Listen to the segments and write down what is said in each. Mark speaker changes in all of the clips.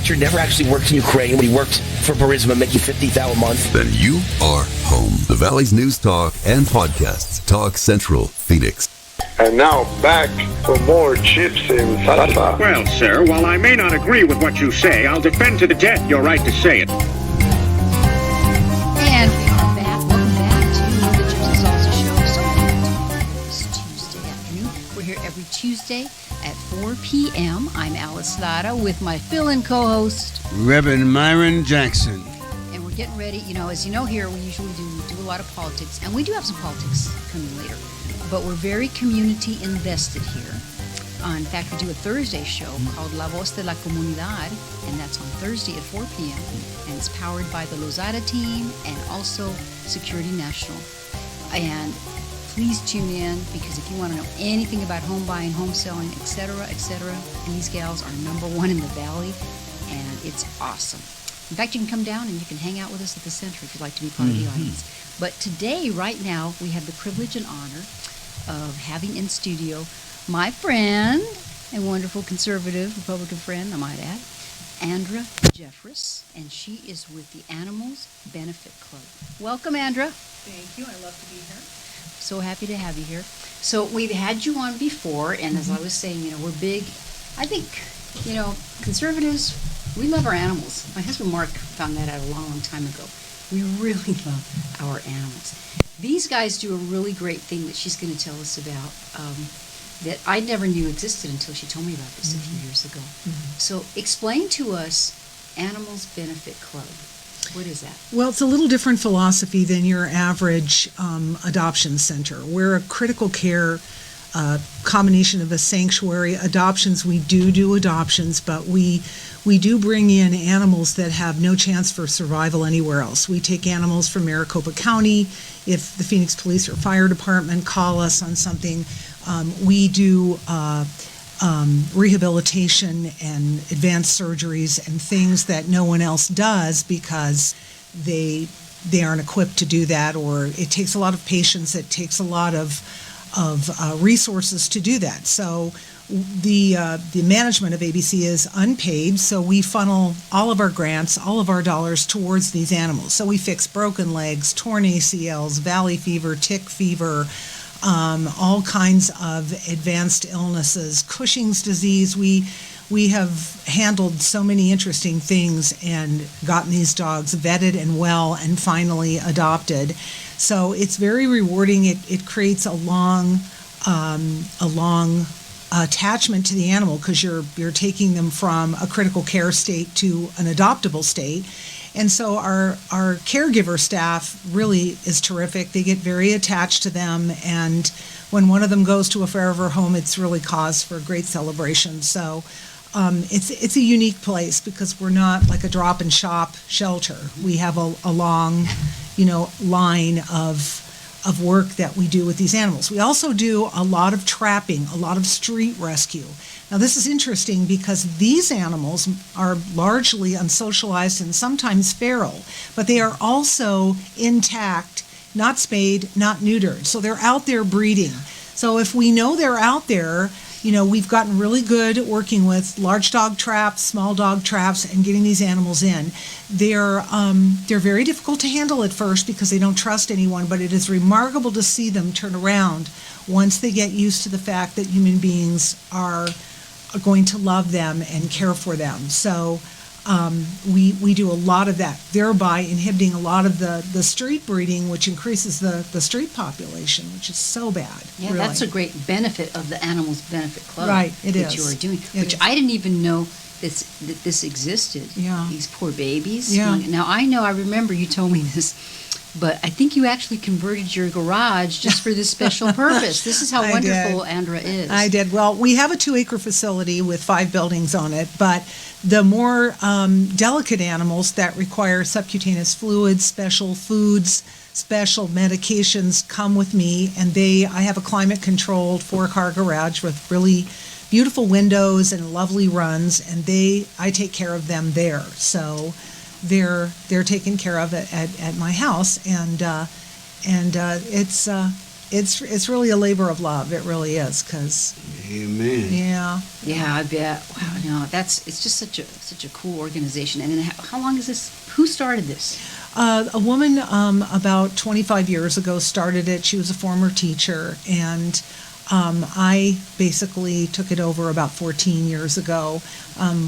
Speaker 1: doctor never actually worked in Ukraine when he worked for Burisma, making $50,000 a month.
Speaker 2: Then you are home. The Valley's News Talk and podcasts. Talk Central, Phoenix.
Speaker 3: And now back for more chips in salsa.
Speaker 4: Well, sir, while I may not agree with what you say, I'll defend to the death your right to say it.
Speaker 5: And we are back. Welcome back to the Chips and Salsa Show. So it's Tuesday afternoon. We're here every Tuesday at 4 p.m. I'm Alice Lara with my fill-in co-host,
Speaker 6: Reverend Myron Jackson.
Speaker 5: and we're getting ready. You know, as you know here, we usually do a lot of politics, and we do have some politics coming later. But we're very community invested here. In fact, we do a Thursday show called La Voz de la Comunidad, and that's on Thursday at 4 p.m. And it's powered by the Lozada team and also Security National. And please tune in, because if you want to know anything about home buying, home selling, etc., these gals are number one in the Valley, and it's awesome. In fact, you can come down and you can hang out with us at the center if you'd like to be part of the audience. But today, right now, we have the privilege and honor of having in studio my friend, a wonderful conservative Republican friend, I might add, Andra Jeffress, and she is with the Animals Benefit Club. Welcome, Andra.
Speaker 7: Thank you. I love to be here.
Speaker 5: So happy to have you here. So we've had you on before, and as I was saying, we're big. I think, conservatives, we love our animals. My husband Mark found that out a long, long time ago. We really love our animals. These guys do a really great thing that she's going to tell us about that I never knew existed until she told me about this a few years ago. So explain to us Animals Benefit Club. What is that?
Speaker 7: Well, it's a little different philosophy than your average adoption center. We're a critical care combination of a sanctuary. Adoptions, we do adoptions, but we do bring in animals that have no chance for survival anywhere else. We take animals from Maricopa County. If the Phoenix Police or Fire Department call us on something, we do rehabilitation and advanced surgeries and things that no one else does because they aren't equipped to do that, or it takes a lot of patience, it takes a lot of resources to do that. So the management of ABC is unpaid, so we funnel all of our grants, all of our dollars towards these animals. So we fix broken legs, torn ACLs, valley fever, tick fever, all kinds of advanced illnesses, Cushing's disease. We have handled so many interesting things and gotten these dogs vetted and well and finally adopted. So it's very rewarding. It creates a long attachment to the animal because you're taking them from a critical care state to an adoptable state. And so our caregiver staff really is terrific. They get very attached to them, and when one of them goes to a forever home, it's really cause for a great celebration. So it's a unique place because we're not like a drop and shop shelter. We have a long, line of work that we do with these animals. We also do a lot of trapping, a lot of street rescue. Now this is interesting because these animals are largely unsocialized and sometimes feral, but they are also intact, not spayed, not neutered. So they're out there breeding. So if we know they're out there, we've gotten really good at working with large dog traps, small dog traps, and getting these animals in. They're very difficult to handle at first because they don't trust anyone, but it is remarkable to see them turn around once they get used to the fact that human beings are going to love them and care for them. So we do a lot of that, thereby inhibiting a lot of the street breeding, which increases the street population, which is so bad.
Speaker 5: Yeah,
Speaker 7: really.
Speaker 5: That's a great benefit of the Animals Benefit Club.
Speaker 7: Right, it
Speaker 5: that
Speaker 7: is.
Speaker 5: you are doing,
Speaker 7: It
Speaker 5: which
Speaker 7: is.
Speaker 5: I didn't even know that this existed.
Speaker 7: Yeah.
Speaker 5: These poor babies.
Speaker 7: Yeah.
Speaker 5: Now I remember you told me this, but I think you actually converted your garage just for this special purpose. This is how
Speaker 7: I
Speaker 5: wonderful
Speaker 7: did.
Speaker 5: Andra is.
Speaker 7: I did. Well, we have a 2-acre facility with 5 buildings on it, but the more delicate animals that require subcutaneous fluids, special foods, special medications come with me, and I have a climate-controlled 4-car garage with really beautiful windows and lovely runs, and I take care of them there. So they're taken care of at my house, and it's it's really a labor of love. It really is, because
Speaker 6: Amen.
Speaker 7: yeah.
Speaker 5: Yeah, I bet. Wow, no, it's just such a cool organization. And then how long is this? Who started this?
Speaker 7: A woman about 25 years ago started it. She was a former teacher, and I basically took it over about 14 years ago.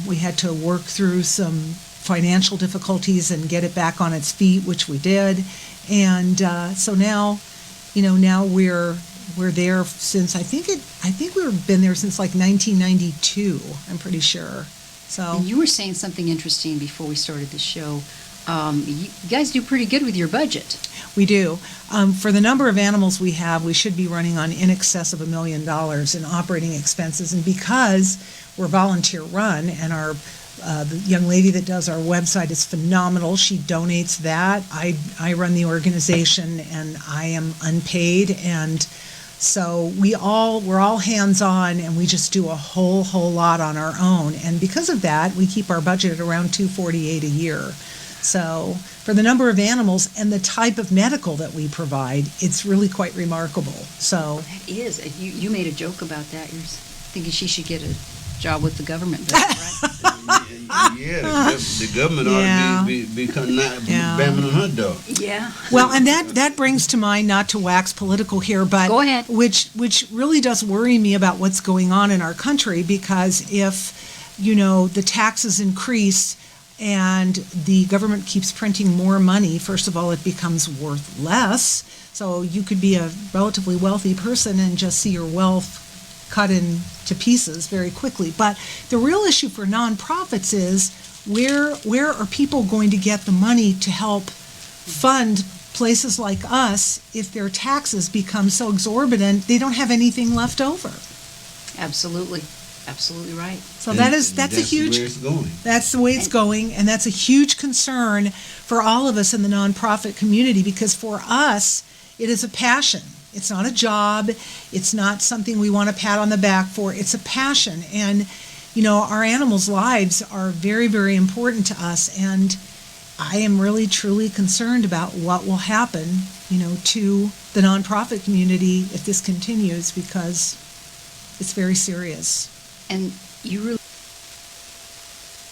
Speaker 7: We had to work through some financial difficulties and get it back on its feet, which we did. And so now, now we're there since I think we've been there since like 1992. I'm pretty sure. So
Speaker 5: And you were saying something interesting before we started the show. You guys do pretty good with your budget.
Speaker 7: we do. For the number of animals we have, we should be running on in excess of $1 million in operating expenses. And because we're volunteer run, and the young lady that does our website is phenomenal. She donates that. I run the organization, and I am unpaid, and so we're all hands-on, and we just do a whole lot on our own. And because of that, we keep our budget at around $248 a year. So for the number of animals and the type of medical that we provide, it's really quite remarkable. So
Speaker 5: That is. You made a joke about that. You're thinking she should get a job with the government, right?
Speaker 6: Yeah, the government ought to be banging on her door.
Speaker 5: Yeah.
Speaker 7: well, and that brings to mind, not to wax political here, but
Speaker 5: Go ahead.
Speaker 7: which really does worry me about what's going on in our country, because if the taxes increase and the government keeps printing more money, first of all, it becomes worth less. So you could be a relatively wealthy person and just see your wealth cut into pieces very quickly. But the real issue for nonprofits is where are people going to get the money to help fund places like us if their taxes become so exorbitant they don't have anything left over?
Speaker 5: Absolutely right.
Speaker 7: So that's a huge.
Speaker 6: The way it's going.
Speaker 7: That's the way it's going, and that's a huge concern for all of us in the nonprofit community, because for us, it is a passion. It's not a job. It's not something we want to pat on the back for. It's a passion, and our animals' lives are very, very important to us, and I am really, truly concerned about what will happen, to the nonprofit community if this continues, because it's very serious.
Speaker 5: And you really.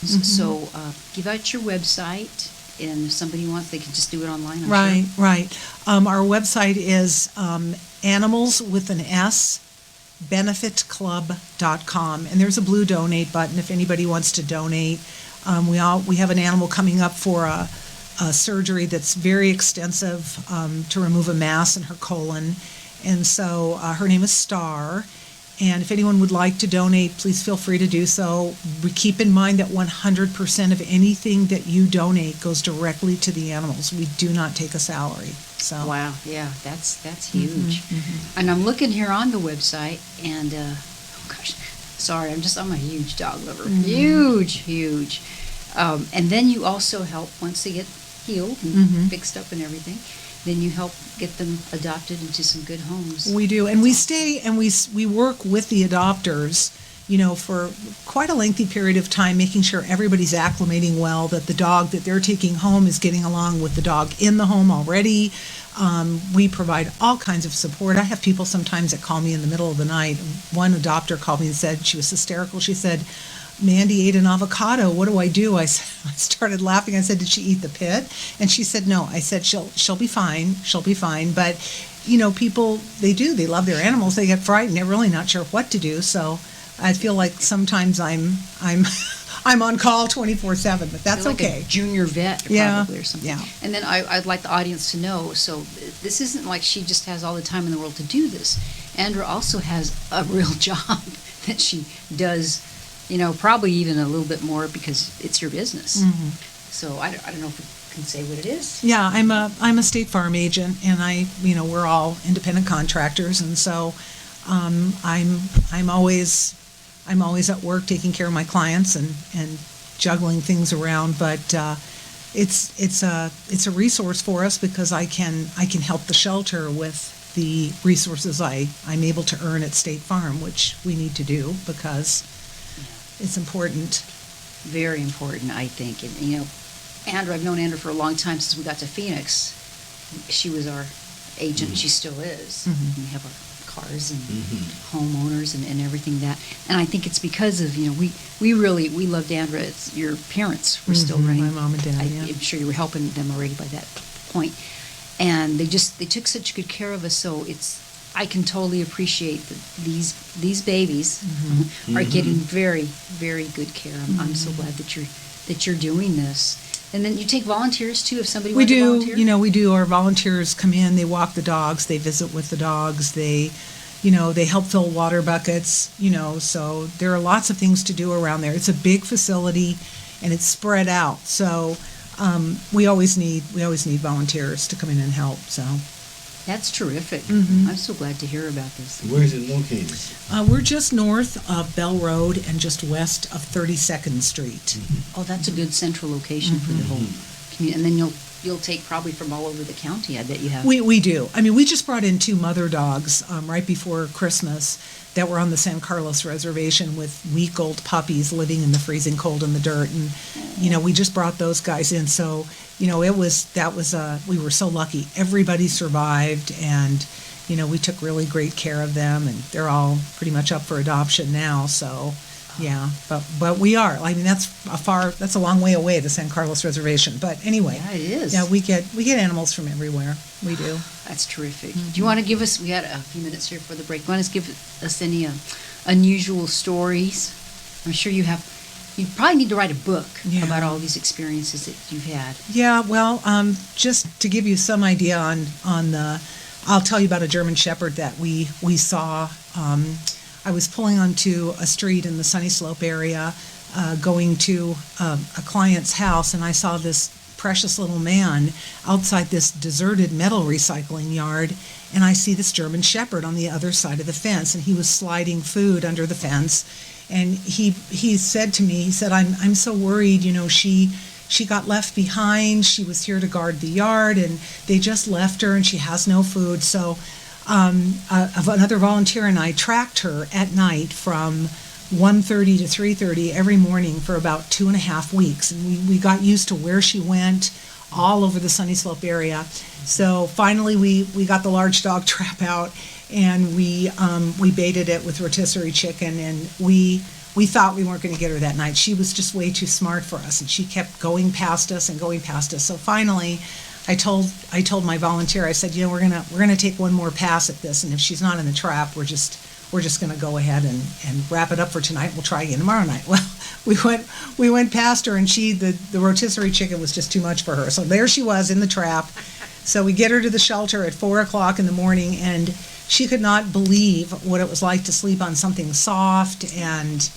Speaker 5: So give out your website, and if somebody wants, they can just do it online. I'm sure.
Speaker 7: Right. Our website is animals with an S, benefitclub.com, and there's a blue donate button if anybody wants to donate. We have an animal coming up for a surgery that's very extensive to remove a mass in her colon, and so her name is Star. And if anyone would like to donate, please feel free to do so. We keep in mind that 100% of anything that you donate goes directly to the animals. We do not take a salary. So
Speaker 5: Wow, yeah, that's huge. And I'm looking here on the website, and sorry, I'm a huge dog lover, huge. And then you also help once they get healed and fixed up and everything. Then you help get them adopted into some good homes.
Speaker 7: We do, and we stay and we work with the adopters, for quite a lengthy period of time, making sure everybody's acclimating well, that the dog that they're taking home is getting along with the dog in the home already. We provide all kinds of support. I have people sometimes that call me in the middle of the night. One adopter called me and said, she was hysterical. She said, Mandy ate an avocado. What do? I started laughing. I said, did she eat the pit? And she said, no. I said, she'll be fine. She'll be fine. But, people, they love their animals. They get frightened. They're really not sure what to do. So I feel like sometimes I'm on call 24/7, but that's
Speaker 5: Like
Speaker 7: okay.
Speaker 5: a junior vet,
Speaker 7: Yeah,
Speaker 5: probably, or something.
Speaker 7: yeah.
Speaker 5: And then I'd like the audience to know, so this isn't like she just has all the time in the world to do this. Andra also has a real job that she does, probably even a little bit more because it's your business. So I don't know if we can say what it is.
Speaker 7: Yeah, I'm a State Farm agent, and we're all independent contractors, and so I'm always at work taking care of my clients and juggling things around. But it's a resource for us because I can help the shelter with the resources I'm able to earn at State Farm, which we need to do because it's important.
Speaker 5: Very important, I think. And Andra, I've known Andra for a long time, since we got to Phoenix. She was our agent. She still is. We have our cars and homeowners and everything that. And I think it's because of, we loved Andra. It's your parents were still running.
Speaker 7: My mom and dad,
Speaker 5: I'm sure you were helping them already by that point. And they took such good care of us. So I can totally appreciate that these babies are getting very, very good care. I'm so glad that you're doing this. And then you take volunteers too, if somebody wants to volunteer?
Speaker 7: We do. Our volunteers come in, they walk the dogs, they visit with the dogs, they help fill water buckets, so there are lots of things to do around there. It's a big facility and it's spread out. So we always need volunteers to come in and help. So
Speaker 5: that's terrific. I'm so glad to hear about this.
Speaker 6: Where is it located?
Speaker 7: we're just north of Bell Road and just west of 32nd Street.
Speaker 5: Oh, that's a good central location for the whole community. And then you'll take probably from all over the county, I bet you have.
Speaker 7: We do. I mean, we just brought in 2 mother dogs right before Christmas that were on the San Carlos Reservation with week-old puppies living in the freezing cold in the dirt. And, we just brought those guys in. So, we were so lucky. Everybody survived, and, we took really great care of them, and they're all pretty much up for adoption now. So, yeah, but we are. I mean, that's a long way away, the San Carlos Reservation. But anyway,
Speaker 5: yeah, it is.
Speaker 7: Yeah, we get animals from everywhere. We do.
Speaker 5: That's terrific. Do you want to give us? We got a few minutes here for the break. Want to give us any unusual stories? I'm sure you have. You probably need to write a book about all these experiences that you've had. Yeah, well,
Speaker 7: just to give you some idea on the, I'll tell you about a German Shepherd that we saw. I was pulling onto a street in the Sunny Slope area, going to a client's house, and I saw this precious little man outside this deserted metal recycling yard, and I see this German Shepherd on the other side of the fence, and he was sliding food under the fence, and he said to me, I'm so worried, she got left behind, she was here to guard the yard, and they just left her, and she has no food. So another volunteer and I tracked her at night from 1:30 to 3:30 every morning for about 2.5 weeks, and we got used to where she went all over the Sunny Slope area. So finally we got the large dog trap out, and we baited it with rotisserie chicken, and we thought we weren't going to get her that night. She was just way too smart for us, and she kept going past us. So finally I told my volunteer, I said, we're gonna take one more pass at this, and if she's not in the trap, we're just gonna go ahead and wrap it up for tonight. We'll try again tomorrow night. Well, we went past her, and the rotisserie chicken was just too much for her. So there she was in the trap. So we get her to the shelter at 4:00 in the morning, and she could not believe what it was like to sleep on something soft and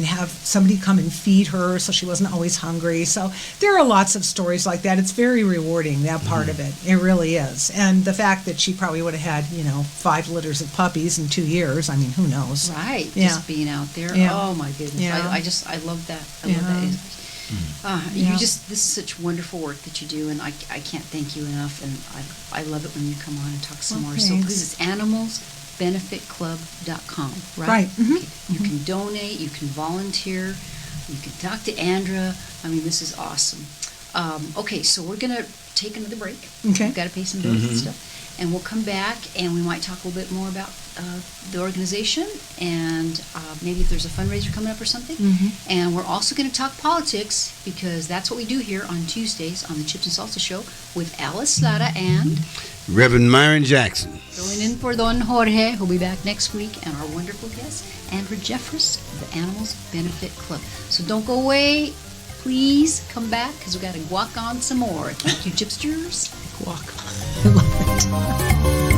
Speaker 7: have somebody come and feed her so she wasn't always hungry. So there are lots of stories like that. It's very rewarding, that part of it. It really is. And the fact that she probably would have had, 5 litters of puppies in 2 years, I mean, who knows?
Speaker 5: Right.
Speaker 7: Yeah.
Speaker 5: Just being out there.
Speaker 7: Yeah.
Speaker 5: Oh, my goodness.
Speaker 7: Yeah.
Speaker 5: I love that. I love that. This is such wonderful work that you do, and I can't thank you enough, and I love it when you come on and talk some more.
Speaker 7: Thanks.
Speaker 5: So please, it's animalsbenefitclub.com, right?
Speaker 7: Right.
Speaker 5: Okay. You can donate, you can volunteer, you can talk to Andra. I mean, this is awesome. Okay, so we're going to take another break.
Speaker 7: Okay.
Speaker 5: We've got to pay some bills and stuff. And we'll come back, and we might talk a little bit more about the organization, and maybe if there's a fundraiser coming up or something. And we're also going to talk politics, because that's what we do here on Tuesdays on the Chips and Salsa Show with Alice Lara and
Speaker 6: Reverend Myron Jackson.
Speaker 5: filling in for Don Jorge, who'll be back next week, and our wonderful guest, Andra Jeffress of the Animals Benefit Club. So don't go away. Please come back, because we've got to guac on some more. Thank you, Chipsters.
Speaker 7: Guac. I love it.